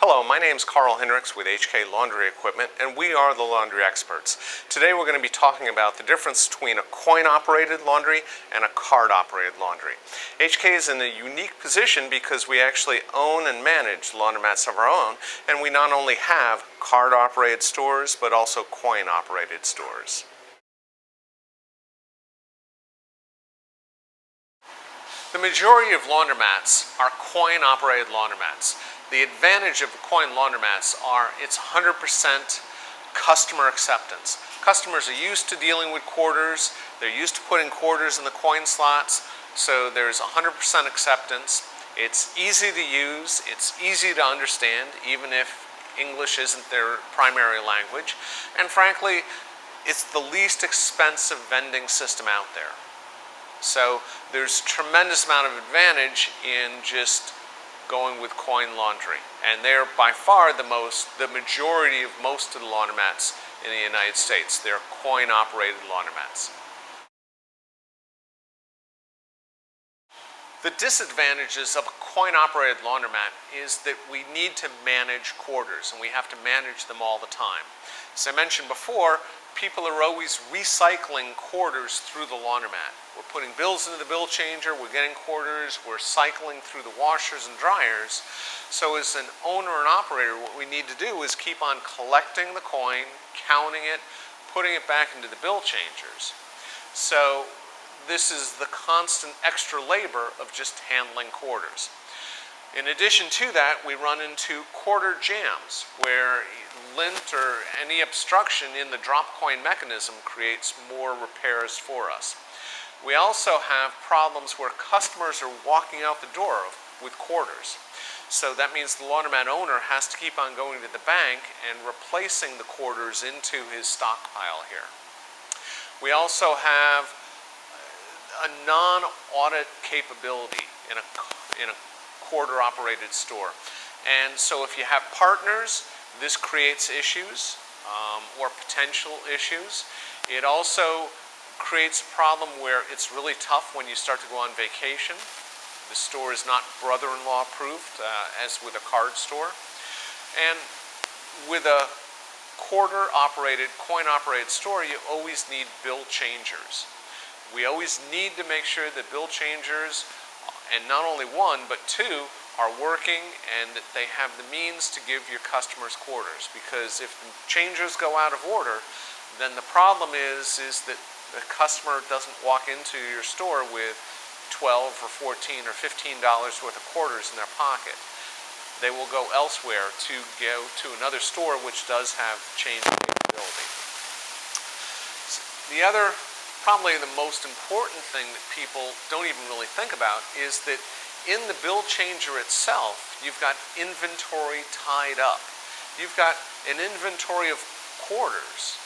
Hello, my name's Karl Hinrichs with HK Laundry Equipment, and we are the laundry experts. Today we're going to be talking about the difference between a coin-operated laundry and a card-operated laundry. HK is in a unique position because we actually own and manage laundromats of our own, and we not only have card-operated stores, but also coin-operated stores. The majority of laundromats are coin-operated laundromats. The advantage of the coin laundromats are it's 100% customer acceptance. Customers are used to dealing with quarters, they're used to putting quarters in the coin slots, so there's 100% acceptance. It's easy to use, it's easy to understand, even if English isn't their primary language, and frankly, it's the least expensive vending system out there. So there's tremendous amount of advantage in just going with coin laundry, and they're by far the majority of most of the laundromats in the United States. They're coin-operated laundromats. The disadvantages of a coin-operated laundromat is that we need to manage quarters, and we have to manage them all the time. As I mentioned before, people are always recycling quarters through the laundromat. We're putting bills into the bill changer, we're getting quarters, we're cycling through the washers and dryers. So as an owner and operator, what we need to do is keep on collecting the coin, counting it, putting it back into the bill changers. So this is the constant extra labor of just handling quarters. In addition to that, we run into quarter jams, where lint or any obstruction in the drop coin mechanism creates more repairs for us. We also have problems where customers are walking out the door with quarters. So that means the laundromat owner has to keep on going to the bank and replacing the quarters into his stockpile here. We also have a non-audit capability in a quarter-operated store. And so if you have partners, this creates issues or potential issues. It also creates a problem where it's really tough when you start to go on vacation. The store is not brother-in-law approved as with a card store. And with a quarter-operated, coin-operated store, you always need bill changers. We always need to make sure that bill changers, and not only one, but two, are working and that they have the means to give your customers quarters. Because if the changers go out of order, then the problem is that the customer doesn't walk into your store with $12 or $14 or $15 worth of quarters in their pocket. They will go elsewhere to go to another store which does have change capability. The other, probably the most important thing that people don't even really think about is that in the bill changer itself, you've got inventory tied up. You've got an inventory of quarters,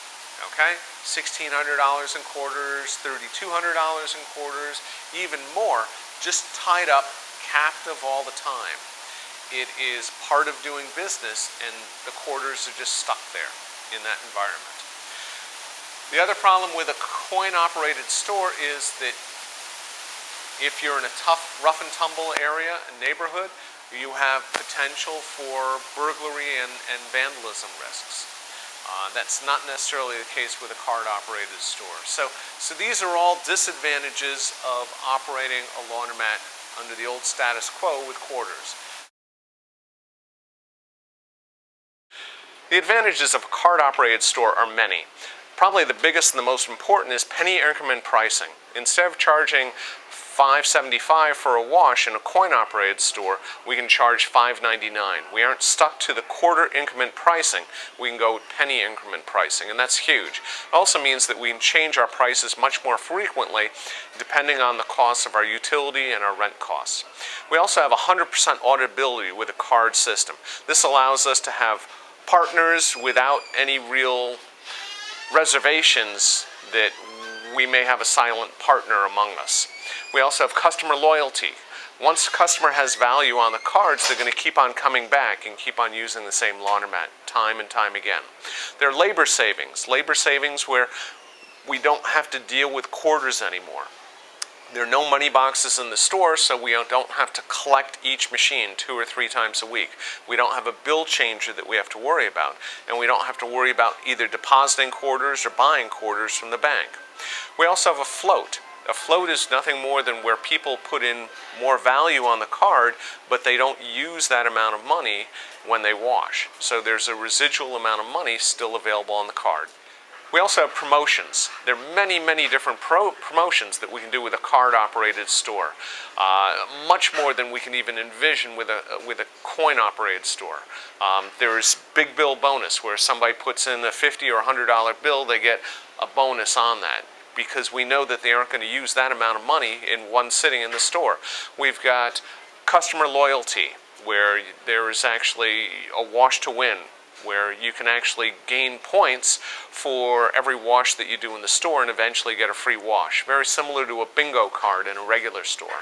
okay? $1,600 in quarters, $3,200 in quarters, even more, just tied up, captive all the time. It is part of doing business, and the quarters are just stuck there in that environment. The other problem with a coin-operated store is that if you're in a tough, rough and tumble area, a neighborhood, you have potential for burglary and vandalism risks. That's not necessarily the case with a card-operated store. So these are all disadvantages of operating a laundromat under the old status quo with quarters. The advantages of a card-operated store are many. Probably the biggest and the most important is penny increment pricing. Instead of charging $5.75 for a wash in a coin-operated store, we can charge $5.99. We aren't stuck to the quarter increment pricing. We can go with penny increment pricing, and that's huge. It also means that we can change our prices much more frequently depending on the cost of our utility and our rent costs. We also have 100% auditability with a card system. This allows us to have partners without any real reservations that we may have a silent partner among us. We also have customer loyalty. Once a customer has value on the cards, they're going to keep on coming back and keep on using the same laundromat time and time again. There are labor savings where we don't have to deal with quarters anymore. There are no money boxes in the store, so we don't have to collect each machine 2 or 3 times a week. We don't have a bill changer that we have to worry about, and we don't have to worry about either depositing quarters or buying quarters from the bank. We also have a float. A float is nothing more than where people put in more value on the card, but they don't use that amount of money when they wash. So there's a residual amount of money still available on the card. We also have promotions. There are many, many different promotions that we can do with a card-operated store. Much more than we can even envision with a coin-operated store. There's big bill bonus, where somebody puts in a $50 or $100 bill, they get a bonus on that, because we know that they aren't going to use that amount of money in one sitting in the store. We've got customer loyalty, where there is actually a wash to win, where you can actually gain points for every wash that you do in the store and eventually get a free wash. Very similar to a bingo card in a regular store.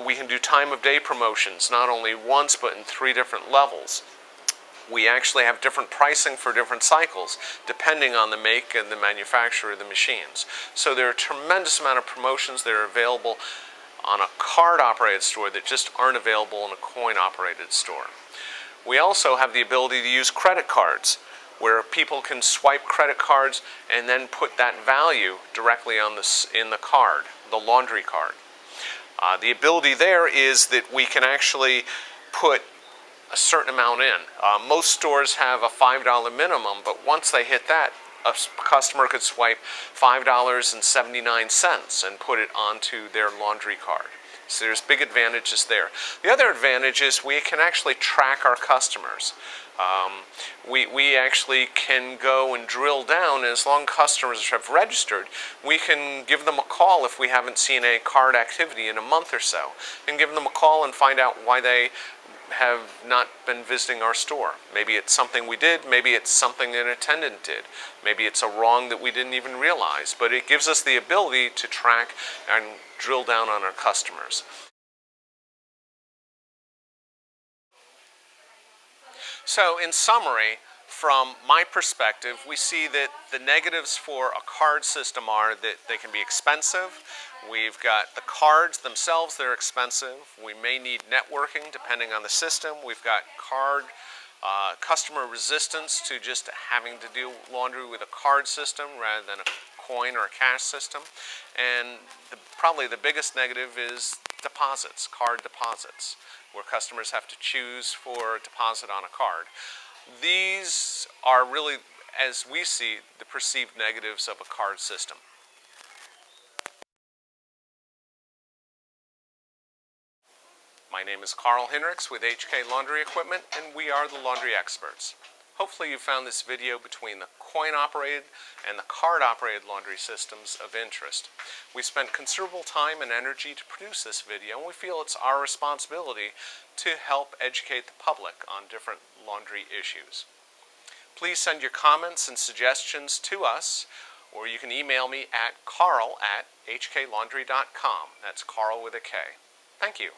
We can do time of day promotions, not only once but in 3 different levels. We actually have different pricing for different cycles, depending on the make and the manufacturer of the machines. So there are a tremendous amount of promotions that are available on a card-operated store that just aren't available in a coin-operated store. We also have the ability to use credit cards, where people can swipe credit cards and then put that value directly on in the card, the laundry card. The ability there is that we can actually put a certain amount in. Most stores have a $5 minimum, but once they hit that, a customer could swipe $5.79 and put it onto their laundry card. So there's big advantages there. The other advantage is we can actually track our customers. We actually can go and drill down, and as long as customers have registered, we can give them a call if we haven't seen a card activity in a month or so, and give them a call and find out why they have not been visiting our store. Maybe it's something we did, maybe it's something an attendant did, maybe it's a wrong that we didn't even realize, but it gives us the ability to track and drill down on our customers. So in summary, from my perspective, we see that the negatives for a card system are that they can be expensive. We've got the cards themselves that are expensive. We may need networking depending on the system. We've got customer resistance to just having to do laundry with a card system rather than a coin or a cash system. And probably the biggest negative is deposits, card deposits, where customers have to choose for a deposit on a card. These are really, as we see, the perceived negatives of a card system. My name is Karl Hinrichs with HK Laundry Equipment, and we are the laundry experts. Hopefully you found this video between the coin-operated and the card-operated laundry systems of interest. We spent considerable time and energy to produce this video, and we feel it's our responsibility to help educate the public on different laundry issues. Please send your comments and suggestions to us, or you can email me at karl@hklaundry.com. That's Karl with a K. Thank you.